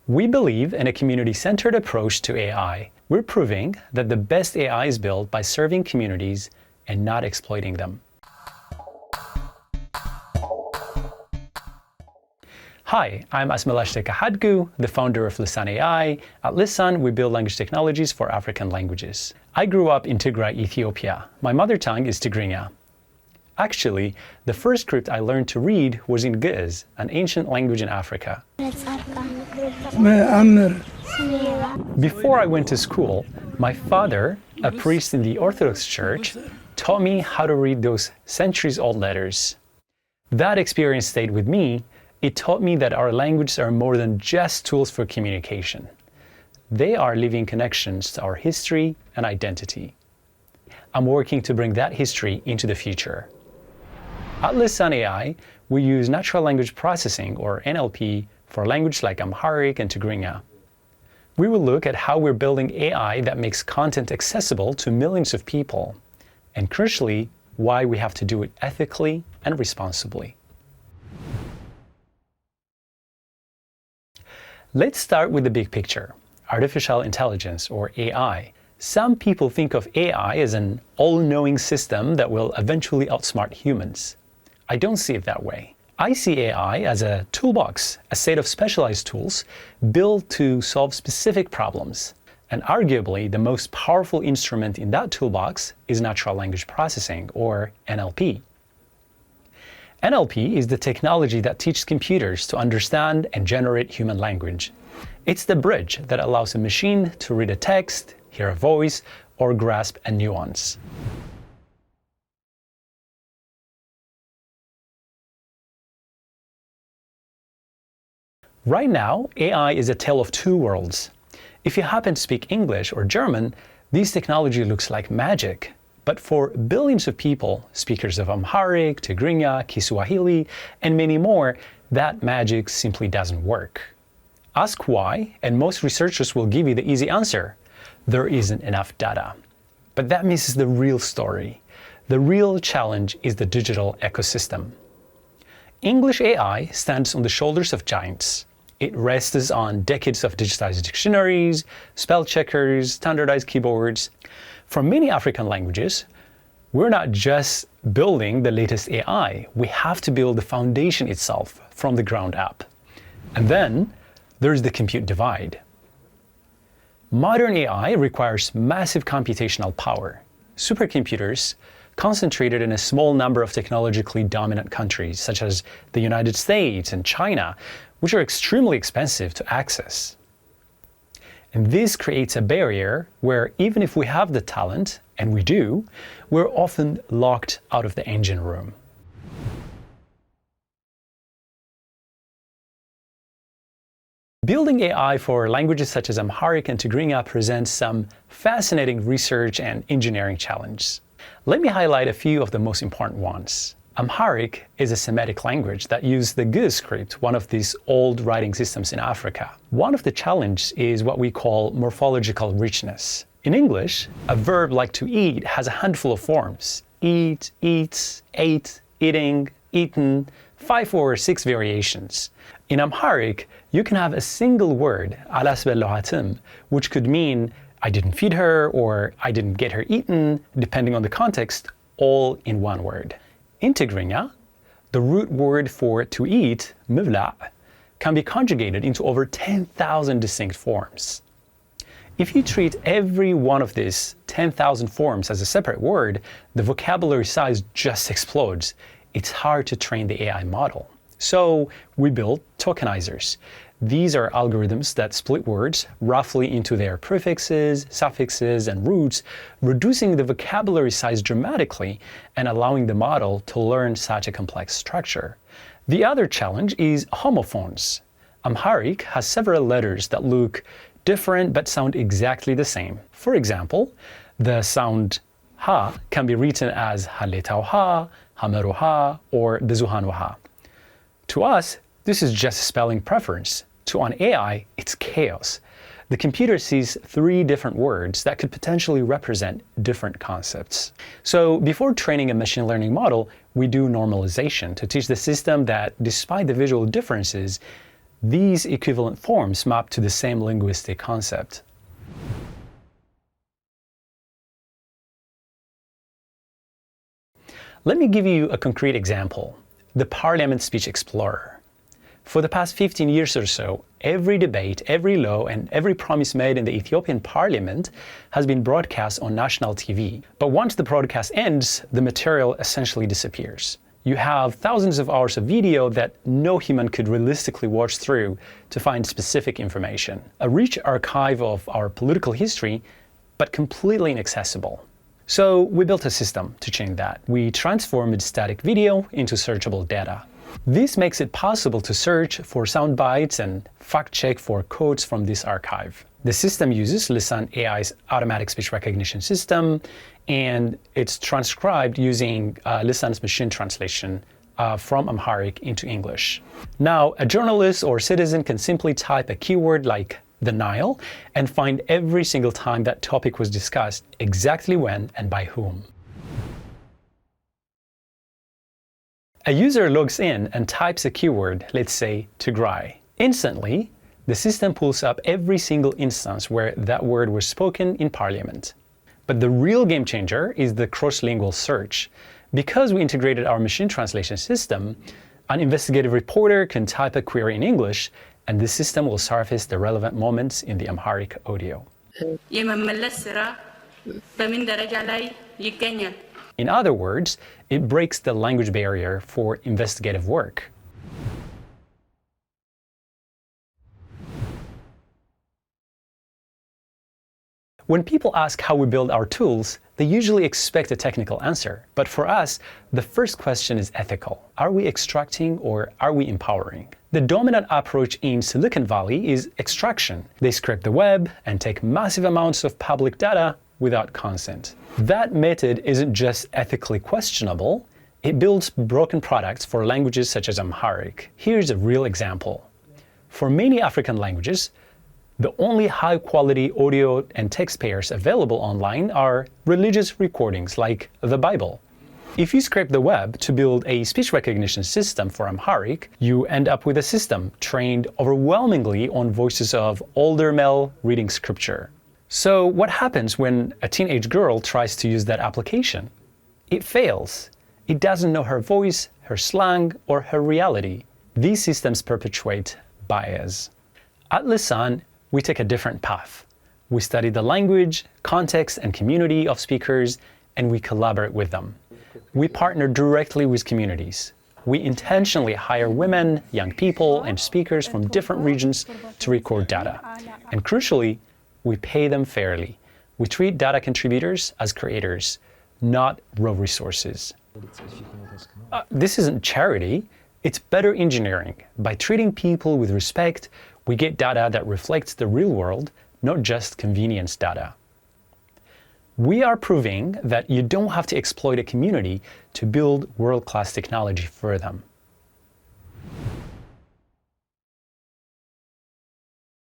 We believe in a community-centered approach to AI. We're proving that the best AI is built by serving communities and not exploiting them. Hi, I'm Asmelash Teka Hadgu, the founder of Lesan AI. At Lesan, we build language technologies for African languages. I grew up in Tigray, Ethiopia. My mother tongue is Tigrinya. Actually, the first script I learned to read was in Ge'ez, an ancient language in Africa. Before I went to school, my father, a priest in the Orthodox Church, taught me how to read those centuries-old letters. That experience stayed with me. It taught me that our languages are more than just tools for communication. They are living connections to our history and identity. I'm working to bring that history into the future. At Lesan AI, we use natural language processing, or NLP, for languages like Amharic and Tigrinya. We will look at how we're building AI that makes content accessible to millions of people, and crucially, why we have to do it ethically and responsibly. Let's start with the big picture, artificial intelligence, or AI. Some people think of AI as an all-knowing system that will eventually outsmart humans. I don't see it that way. I see AI as a toolbox, a set of specialized tools built to solve specific problems. And arguably, the most powerful instrument in that toolbox is natural language processing, or NLP. NLP is the technology that teaches computers to understand and generate human language. It's the bridge that allows a machine to read a text, hear a voice, or grasp a nuance. Right now, AI is a tale of two worlds. If you happen to speak English or German, this technology looks like magic. But for billions of people, speakers of Amharic, Tigrinya, Kiswahili, and many more, that magic simply doesn't work. Ask why, and most researchers will give you the easy answer. There isn't enough data. But that misses the real story. The real challenge is the digital ecosystem. English AI stands on the shoulders of giants. It rests on decades of digitized dictionaries, spell checkers, standardized keyboards. For many African languages, we're not just building the latest AI. We have to build the foundation itself from the ground up. And then there's the compute divide. Modern AI requires massive computational power. Supercomputers concentrated in a small number of technologically dominant countries, such as the United States and China, which are extremely expensive to access. And this creates a barrier where even if we have the talent, and we do, we're often locked out of the engine room. Building AI for languages such as Amharic and Tigrinya presents some fascinating research and engineering challenges. Let me highlight a few of the most important ones. Amharic is a Semitic language that uses the Ge'ez script, one of these old writing systems in Africa. One of the challenges is what we call morphological richness. In English, a verb like to eat has a handful of forms: eat, eats, ate, eating, eaten, 5 or 6 variations. In Amharic, you can have a single word, alas belohatim, which could mean I didn't feed her or I didn't get her eaten, depending on the context, all in one word. In Tigrinya, the root word for to eat, mivla, can be conjugated into over 10,000 distinct forms. If you treat every one of these 10,000 forms as a separate word, the vocabulary size just explodes. It's hard to train the AI model. So we built tokenizers. These are algorithms that split words roughly into their prefixes, suffixes, and roots, reducing the vocabulary size dramatically and allowing the model to learn such a complex structure. The other challenge is homophones. Amharic has several letters that look different but sound exactly the same. For example, the sound ha can be written as haletauha, hameruha, or bezuhanuha. To us, this is just spelling preference. To an AI, it's chaos. The computer sees 3 different words that could potentially represent different concepts. So before training a machine learning model, we do normalization to teach the system that despite the visual differences, These equivalent forms map to the same linguistic concept. Let me give you a concrete example: the Parliament Speech Explorer. For the past 15 years or so, every debate, every law, and every promise made in the Ethiopian parliament has been broadcast on national TV. But once the broadcast ends, the material essentially disappears. You have thousands of hours of video that no human could realistically watch through to find specific information. A rich archive of our political history, but completely inaccessible. So we built a system to change that. We transformed static video into searchable data. This makes it possible to search for sound bites and fact-check for quotes from this archive. The system uses Lesan AI's automatic speech recognition system, and it's transcribed using Lesan's machine translation from Amharic into English. Now, a journalist or citizen can simply type a keyword like the Nile and find every single time that topic was discussed, exactly when and by whom. A user logs in and types a keyword, let's say Tigray. Instantly, the system pulls up every single instance where that word was spoken in Parliament. But the real game changer is the cross-lingual search. Because we integrated our machine translation system, an investigative reporter can type a query in English, and the system will surface the relevant moments in the Amharic audio. In other words, it breaks the language barrier for investigative work. When people ask how we build our tools, they usually expect a technical answer. But for us, the first question is ethical. Are we extracting or are we empowering? The dominant approach in Silicon Valley is extraction. They scrape the web and take massive amounts of public data without consent. That method isn't just ethically questionable, it builds broken products for languages such as Amharic. Here's a real example. For many African languages, the only high-quality audio and text pairs available online are religious recordings like the Bible. If you scrape the web to build a speech recognition system for Amharic, you end up with a system trained overwhelmingly on voices of older male reading scripture. So what happens when a teenage girl tries to use that application? It fails. It doesn't know her voice, her slang, or her reality. These systems perpetuate bias. At Lesan, we take a different path. We study the language, context, and community of speakers, and we collaborate with them. We partner directly with communities. We intentionally hire women, young people, and speakers from different regions to record data. And crucially, we pay them fairly. We treat data contributors as creators, not raw resources. This isn't charity, it's better engineering. By treating people with respect, we get data that reflects the real world, not just convenience data. We are proving that you don't have to exploit a community to build world-class technology for them.